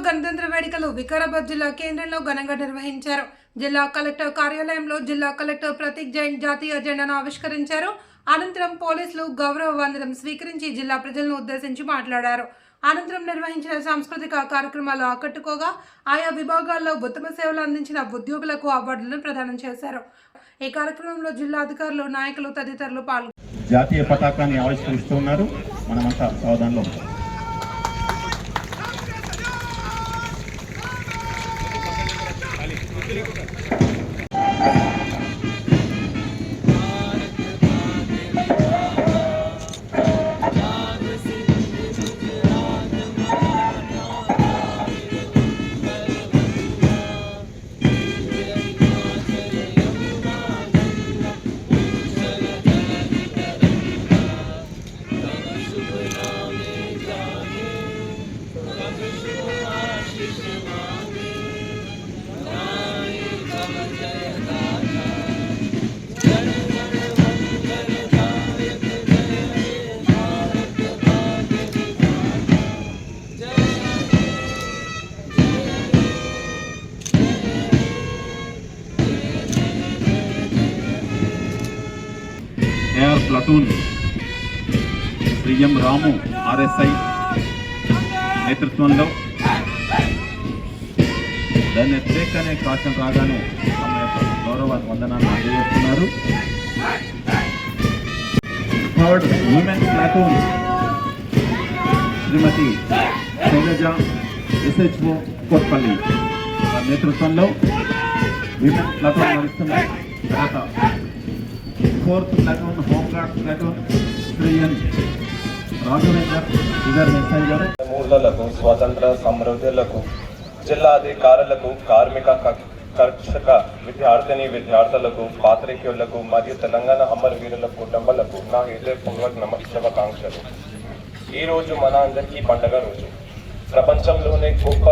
గణతంత్ర వేడుకలు వికారాబాద్ జిల్లా కేంద్రంలో ఘనంగా నిర్వహించారు. జిల్లా కలెక్టర్ కార్యాలయంలో జిల్లా కలెక్టర్ ప్రతీక్ జైన్ జాతీయ జెండాను ఆవిష్కరించారు. అనంతరం పోలీసులు గౌరవ వందనం స్వీకరించి జిల్లా ప్రజలను ఉద్దేశించి మాట్లాడారు. అనంతరం నిర్వహించిన సాంస్కృతిక కార్యక్రమాలు ఆకట్టుకోగా ఆయా విభాగాల్లో ఉత్తమ సేవలు అందించిన ఉద్యోగులకు అవార్డులను ప్రదానం చేశారు. ఈ కార్యక్రమంలో జిల్లా అధికారులు, నాయకులు తదితరులు పాల్గొన్నారు. జాతీయ పతాకాన్ని ఆవిష్కరిస్తున్నారు. మనమంతా సావధానంలో ఉంటాం. Air platoon Shri M Ramu RSI నేతృత్వంలో దాన్ని ఎత్తేకనే కాశం రాగానే తమ యొక్క గౌరవ వందనాన్ని అందజేస్తున్నారు. Third women platoon Shrimati Shailaja SHO Kotpalli నేతృత్వంలో విమెన్ ప్లాటూన్ నడుస్తున్నాయి. తర్వాత fourth platoon home guard platoon Shri N Raghavendra इधर एसఐ గారు మూర్తులకు స్వాతంత్ర సమృద్ధులకు జిల్లా అధికారులకు కార్మిక కర్షక విద్యార్థులకు పాత్రికేయులకు మరియు తెలంగాణ అమరవీరుల కుటుంబాలకు నా హృదయపూర్వక శుభాకాంక్షలు. ఈ రోజు మన అందరికీ పండుగ రోజు. ప్రపంచంలోనే గొప్ప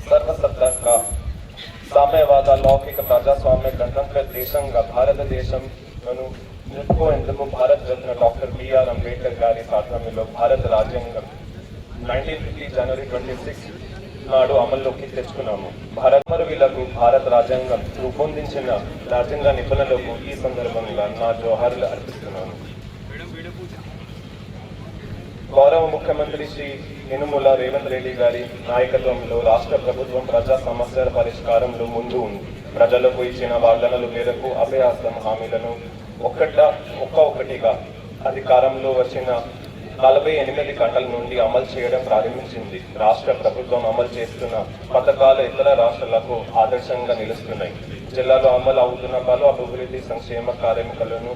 సర్వసత్తాక సామ్యవాద లౌకిక ప్రజాస్వామ్య గణతంత్ర దేశంగా భారతదేశంను నిలుపుకునేందుకు భారత రత్న డాక్టర్ బిఆర్ అంబేద్కర్ గారి సాధనలో భారత రాజ్యాంగం 1950 జనవరి 26 నాడు అమల్లోకి తెచ్చుకున్నాము. అమరవీరులకు భారత రాజ్యాంగం రూపొందించిన రాజ్యాంగ నిపుణులకు ఈ సందర్భంగా నా జోహార్లు అర్పిస్తున్నాను. గౌరవ ముఖ్యమంత్రి శ్రీ యనుమల రేవంత్ రెడ్డి గారి నాయకత్వంలో రాష్ట్ర ప్రభుత్వం ప్రజా సమస్యల పరిష్కారంలో ముందు ఉంది. ప్రజలకు ఇచ్చిన వాగ్దానాల మేరకు అభయాస్తం హామీలను ఒక్కొక్కటిగా అధికారంలో వచ్చిన 48 గంటల నుండి అమలు చేయడం ప్రారంభించింది. రాష్ట్ర ప్రభుత్వం అమలు చేస్తున్న పథకాలు ఇతర రాష్ట్రాలకు ఆదర్శంగా నిలుస్తున్నాయి. జిల్లాలో అమలు అవుతున్న పలు అభివృద్ధి సంక్షేమ కార్యక్రమాలను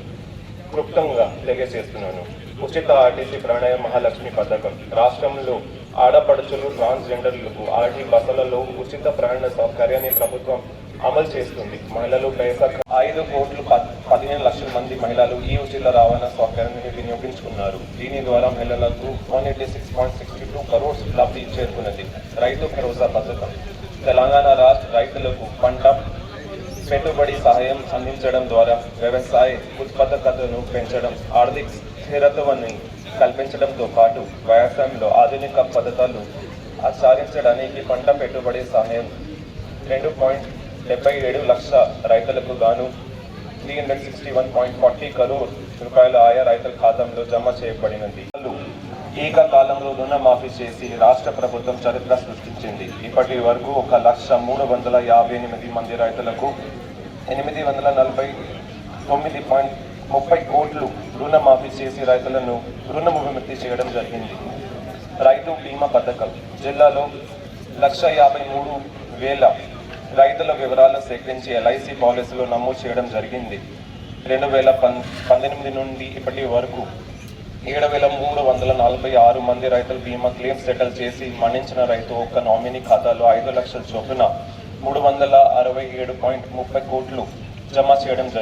క్లుప్తంగా తెలియజేస్తున్నాను. ఉచిత ఆర్టీసీ ప్రణయ మహాలక్ష్మి పథకం రాష్ట్రంలో ఆడపడుచులు ట్రాన్స్జెండర్లకు ఆర్టీ బస్సులలో ఉచిత ప్రయాణ సౌకర్యాన్ని ప్రభుత్వం అమలు చేస్తుంది. మహిళలు 5,15 లక్షల మంది మహిళలు ఈ ఉచిత రవాణా సౌకర్యాన్ని వినియోగించుకున్నారు. దీని ద్వారా మహిళలకు 186.62 crores లబ్ధి చేరుకున్నది. రైతు భరోసా పథకం తెలంగాణ రాష్ట్ర రైతులకు పంట పెట్టుబడి సహాయం అందించడం ద్వారా వ్యవసాయ ఉత్పాదకతను పెంచడం, ఆర్థిక స్థిరత్వాన్ని కల్పించడంతో పాటు వ్యవసాయంలో ఆధునిక పద్ధతులు ఆచరించడానికి పంట పెట్టుబడి సహాయం 2.77 లక్షల రైతులకు గాను 361.40 crores రూపాయలు ఆయా రైతుల ఖాతాలో జమ చేయబడినది. ఏకకాలంలో రుణమాఫీ చేసి రాష్ట్ర ప్రభుత్వం చరిత్ర సృష్టించింది. ఇప్పటి వరకు 1,358,000 మంది రైతులకు 849.30 కోట్లు రుణమాఫీ చేసి రైతులను రుణముక్తి చేయడం జరిగింది. రైతు బీమా పథకం జిల్లాలో 1,53,000 రైతుల వివరాలను సేకరించి ఎల్ఐసి పాలసీలో నమోదు చేయడం జరిగింది. 2018 నుండి ఇప్పటి వరకు 7,346 మంది రైతులు బీమా క్లెయిమ్ సెటిల్ చేసి మరణించిన రైతు ఒక్క నామినీ ఖాతాలో 5 లక్షల చొప్పున 367.30 కోట్లు జమ చేయడం జరిగింది.